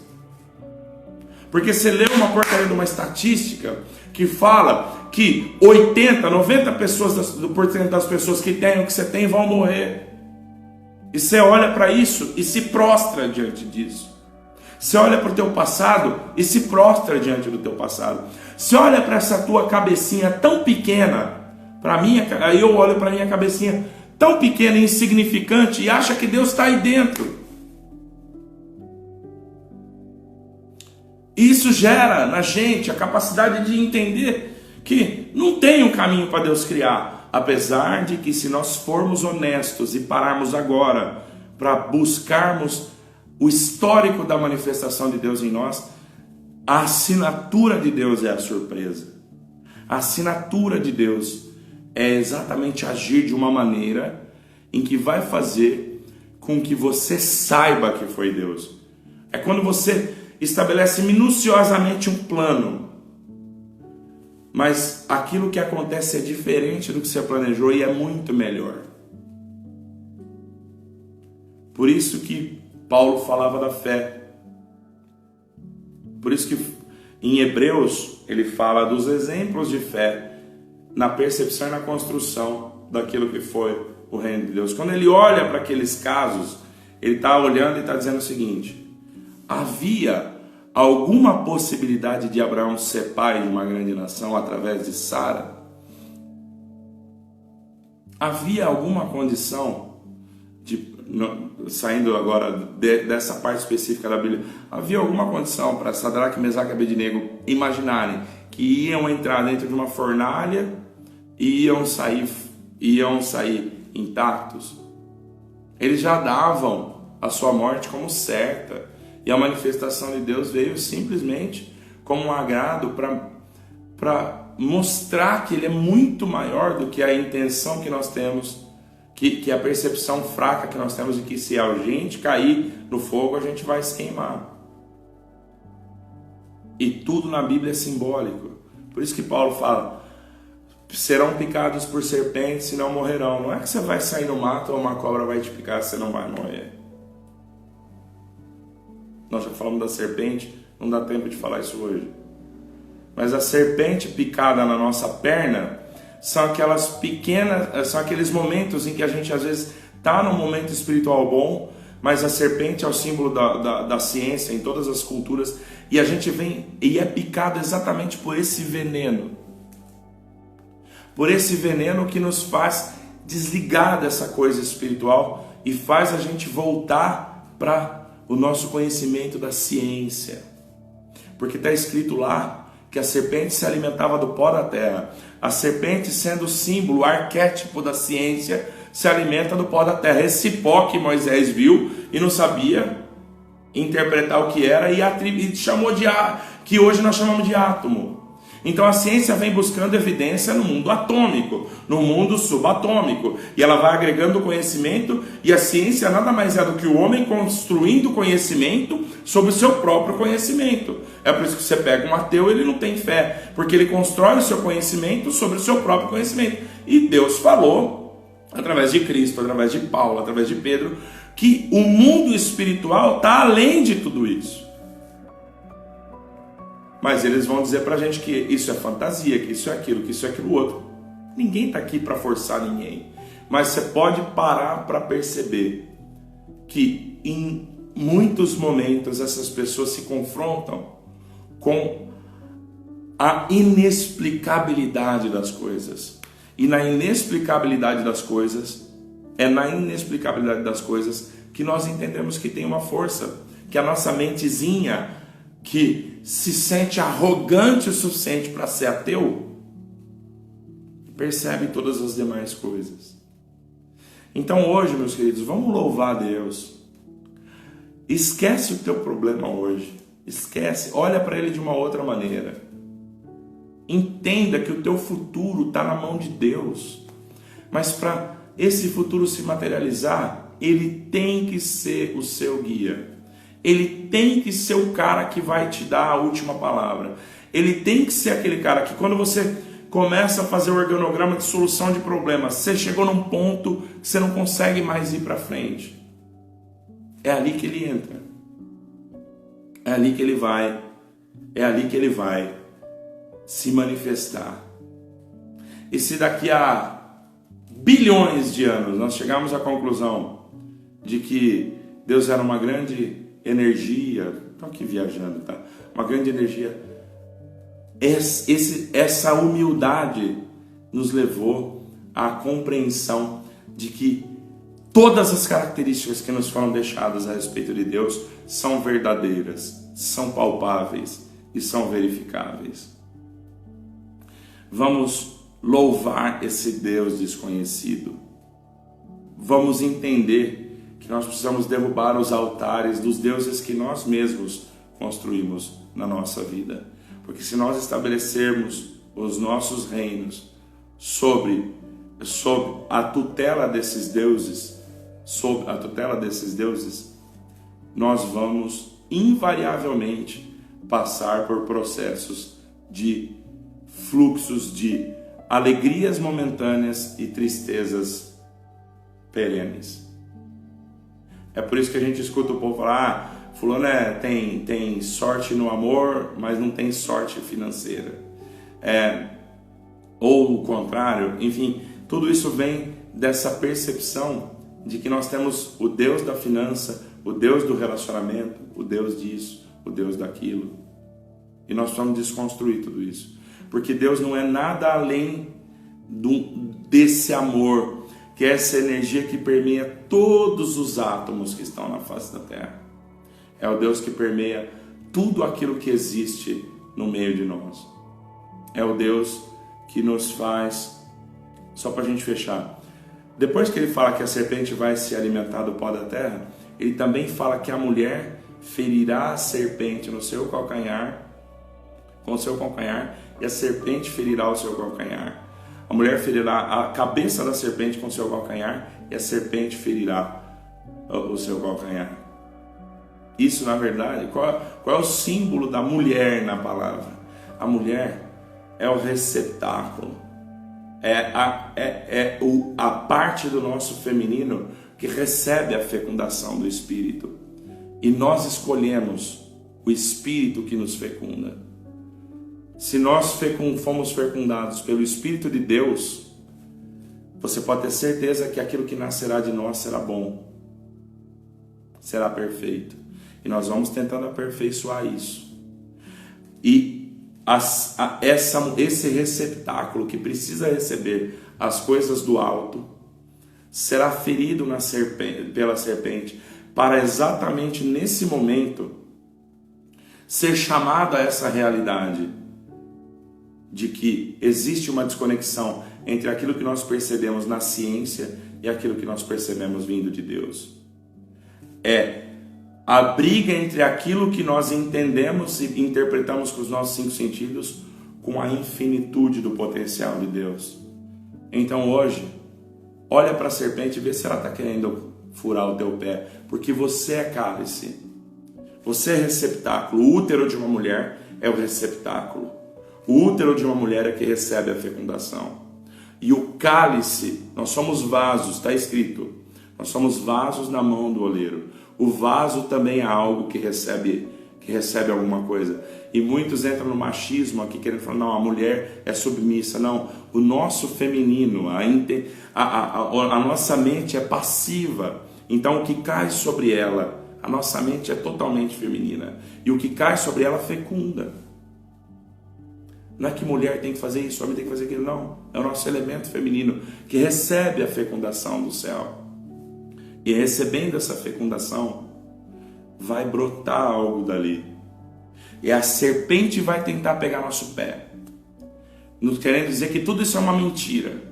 Porque você leu uma porcaria de uma estatística que fala que 80, 90% das pessoas que têm o que você tem vão morrer. E você olha para isso e se prostra diante disso. Você olha para o teu passado e se prostra diante do teu passado. Você olha para essa tua cabecinha tão pequena, aí eu olho para a minha cabecinha tão pequena e insignificante e acha que Deus está aí dentro. isso gera na gente a capacidade de entender que não tem um caminho para Deus criar. Apesar de que, se nós formos honestos e pararmos agora para buscarmos o histórico da manifestação de Deus em nós, a assinatura de Deus é a surpresa. A assinatura de Deus é exatamente agir de uma maneira em que vai fazer com que você saiba que foi Deus. É quando você estabelece minuciosamente um plano, mas aquilo que acontece é diferente do que você planejou e é muito melhor. Por isso que Paulo falava da fé. Por isso que em Hebreus ele fala dos exemplos de fé na percepção e na construção daquilo que foi o reino de Deus. Quando ele olha para aqueles casos, ele está olhando e está dizendo o seguinte: havia alguma possibilidade de Abraão ser pai de uma grande nação através de Sara? Havia alguma condição, saindo agora dessa parte específica da Bíblia, havia alguma condição para Sadraque, Mesaque e Abednego imaginarem que iam entrar dentro de uma fornalha e iam sair intactos? Eles já davam a sua morte como certa. E a manifestação de Deus veio simplesmente como um agrado para mostrar que Ele é muito maior do que a intenção que nós temos, que a percepção fraca que nós temos de que, se a gente cair no fogo, a gente vai se queimar. E tudo na Bíblia é simbólico. Por isso que Paulo fala: serão picados por serpentes, senão morrerão. Não é que você vai sair no mato ou uma cobra vai te picar, você não vai morrer. Nós já falamos da serpente, não dá tempo de falar isso hoje. Mas a serpente picada na nossa perna são aquelas pequenas, são aqueles momentos em que a gente às vezes está num momento espiritual bom, mas a serpente é o símbolo da ciência em todas as culturas, e a gente vem e é picado exatamente por esse veneno. Por esse veneno que nos faz desligar dessa coisa espiritual e faz a gente voltar para o nosso conhecimento da ciência. Porque está escrito lá que a serpente se alimentava do pó da terra. A serpente, sendo o símbolo, o arquétipo da ciência, se alimenta do pó da terra. Esse pó que Moisés viu e não sabia interpretar o que era, e chamou de que hoje nós chamamos de átomo. Então a ciência vem buscando evidência no mundo atômico, no mundo subatômico, e ela vai agregando conhecimento, e a ciência nada mais é do que o homem construindo conhecimento sobre o seu próprio conhecimento. É por isso que você pega um ateu, ele não tem fé, porque ele constrói o seu conhecimento sobre o seu próprio conhecimento. E Deus falou, através de Cristo, através de Paulo, através de Pedro, que o mundo espiritual está além de tudo isso. Mas eles vão dizer pra gente que isso é fantasia, que isso é aquilo, que isso é aquilo outro. Ninguém está aqui para forçar ninguém. Mas você pode parar para perceber que em muitos momentos essas pessoas se confrontam com a inexplicabilidade das coisas. E na inexplicabilidade das coisas, é na inexplicabilidade das coisas que nós entendemos que tem uma força, que a nossa mentezinha, que se sente arrogante o suficiente para ser ateu, percebe todas as demais coisas. Então hoje, meus queridos, vamos louvar a Deus. Esquece o teu problema hoje. Esquece, olha para ele de uma outra maneira. Entenda que o teu futuro está na mão de Deus. Mas para esse futuro se materializar, ele tem que ser o seu guia. Ele tem que ser o cara que vai te dar a última palavra. Ele tem que ser aquele cara que, quando você começa a fazer o organograma de solução de problemas, você chegou num ponto que você não consegue mais ir para frente. É ali que ele entra. É ali que ele vai. É ali que ele vai se manifestar. E se daqui a bilhões de anos nós chegarmos à conclusão de que Deus era uma grande energia, estou aqui viajando, tá? Uma grande energia. Essa humildade nos levou à compreensão de que todas as características que nos foram deixadas a respeito de Deus são verdadeiras, são palpáveis. e são verificáveis. Vamos louvar esse Deus desconhecido. Vamos entender que nós precisamos derrubar os altares dos deuses que nós mesmos construímos na nossa vida. Porque se nós estabelecermos os nossos reinos sob a tutela desses deuses, nós vamos invariavelmente passar por processos de fluxos de alegrias momentâneas e tristezas perenes. É por isso que a gente escuta o povo falar: fulano tem sorte no amor, mas não tem sorte financeira. Ou o contrário, enfim, tudo isso vem dessa percepção de que nós temos o Deus da finança, o Deus do relacionamento, o Deus disso, o Deus daquilo. E nós precisamos desconstruir tudo isso. Porque Deus não é nada além desse amor, que é essa energia que permeia todos os átomos que estão na face da Terra. É o Deus que permeia tudo aquilo que existe no meio de nós. É o Deus que nos faz... Só para a gente fechar. Depois que ele fala que a serpente vai se alimentar do pó da terra, ele também fala que a mulher ferirá a serpente no seu calcanhar, com o seu calcanhar, e a serpente ferirá o seu calcanhar. A mulher ferirá a cabeça da serpente com o seu calcanhar, e a serpente ferirá o seu calcanhar. Isso, na verdade, qual é o símbolo da mulher na palavra? A mulher é o receptáculo. É a parte do nosso feminino que recebe a fecundação do Espírito. E nós escolhemos o Espírito que nos fecunda. Se nós fomos fecundados pelo Espírito de Deus, você pode ter certeza que aquilo que nascerá de nós será bom, será perfeito. E nós vamos tentando aperfeiçoar isso. E esse receptáculo que precisa receber as coisas do alto será ferido pela serpente, para exatamente nesse momento ser chamado a essa realidade de que existe uma desconexão entre aquilo que nós percebemos na ciência e aquilo que nós percebemos vindo de Deus. É a briga entre aquilo que nós entendemos e interpretamos com os nossos 5 sentidos com a infinitude do potencial de Deus. Então hoje, olha para a serpente e vê se ela está querendo furar o teu pé, porque você é cálice, você é receptáculo. O útero de uma mulher é o receptáculo. O útero de uma mulher é que recebe a fecundação. E o cálice, nós somos vasos, está escrito, nós somos vasos na mão do oleiro. O vaso também é algo que recebe alguma coisa. E muitos entram no machismo aqui, querendo falar, não, a mulher é submissa. Não, o nosso feminino, a nossa mente é passiva. Então o que cai sobre ela, a nossa mente é totalmente feminina. E o que cai sobre ela fecunda. Não é que mulher tem que fazer isso, homem tem que fazer aquilo, não. É o nosso elemento feminino que recebe a fecundação do céu. E recebendo essa fecundação, vai brotar algo dali. E a serpente vai tentar pegar nosso pé, nos querendo dizer que tudo isso é uma mentira.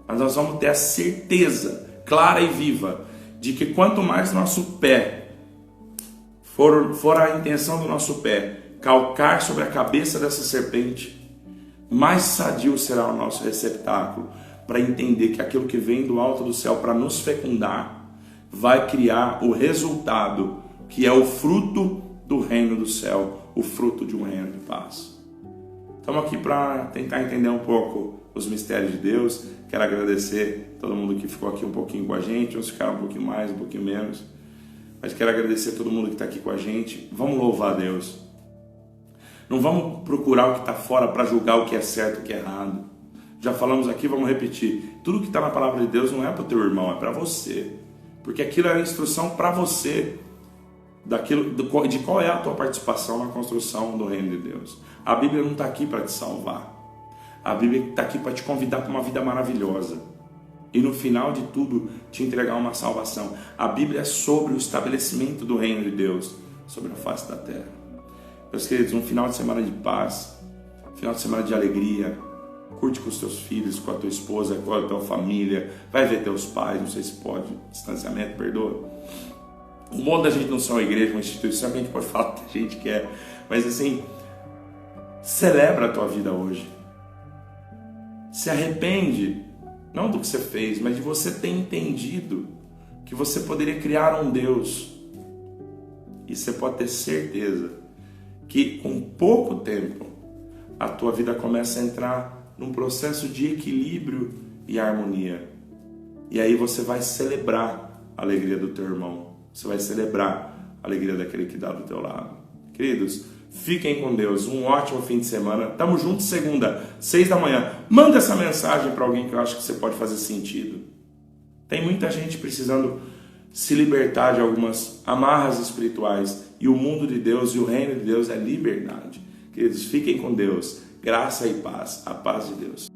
Mas nós vamos ter a certeza clara e viva de que quanto mais nosso pé for a intenção do nosso pé calcar sobre a cabeça dessa serpente, mais sadio será o nosso receptáculo para entender que aquilo que vem do alto do céu para nos fecundar vai criar o resultado que é o fruto do reino do céu, o fruto de um reino de paz. Estamos aqui para tentar entender um pouco os mistérios de Deus. Quero agradecer todo mundo que ficou aqui um pouquinho com a gente, uns ficaram um pouquinho mais, um pouquinho menos, mas quero agradecer todo mundo que está aqui com a gente. Vamos louvar a Deus. Não vamos procurar o que está fora para julgar o que é certo e o que é errado. Já falamos aqui, vamos repetir. Tudo que está na palavra de Deus não é para o teu irmão, é para você. Porque aquilo é a instrução para você, de qual é a tua participação na construção do reino de Deus. A Bíblia não está aqui para te salvar. A Bíblia está aqui para te convidar para uma vida maravilhosa. E no final de tudo, te entregar uma salvação. A Bíblia é sobre o estabelecimento do reino de Deus sobre a face da terra. Meus queridos, um final de semana de paz, um final de semana de alegria. Curte com os teus filhos, com a tua esposa, com a tua família. Vai ver teus pais, não sei se pode, distanciamento, perdoa. O bom da gente não ser uma igreja, uma instituição, que a gente pode falar o que a gente quer, mas assim, celebra a tua vida hoje. Se arrepende, não do que você fez, mas de você ter entendido que você poderia criar um Deus. E você pode ter certeza que com pouco tempo a tua vida começa a entrar num processo de equilíbrio e harmonia. E aí você vai celebrar a alegria do teu irmão. Você vai celebrar a alegria daquele que dá do teu lado. Queridos, fiquem com Deus. Um ótimo fim de semana. Tamo junto segunda, 6 da manhã. Manda essa mensagem para alguém que eu acho que você pode fazer sentido. Tem muita gente precisando se libertar de algumas amarras espirituais. E o mundo de Deus e o reino de Deus é liberdade. Queridos, fiquem com Deus. Graça e paz. A paz de Deus.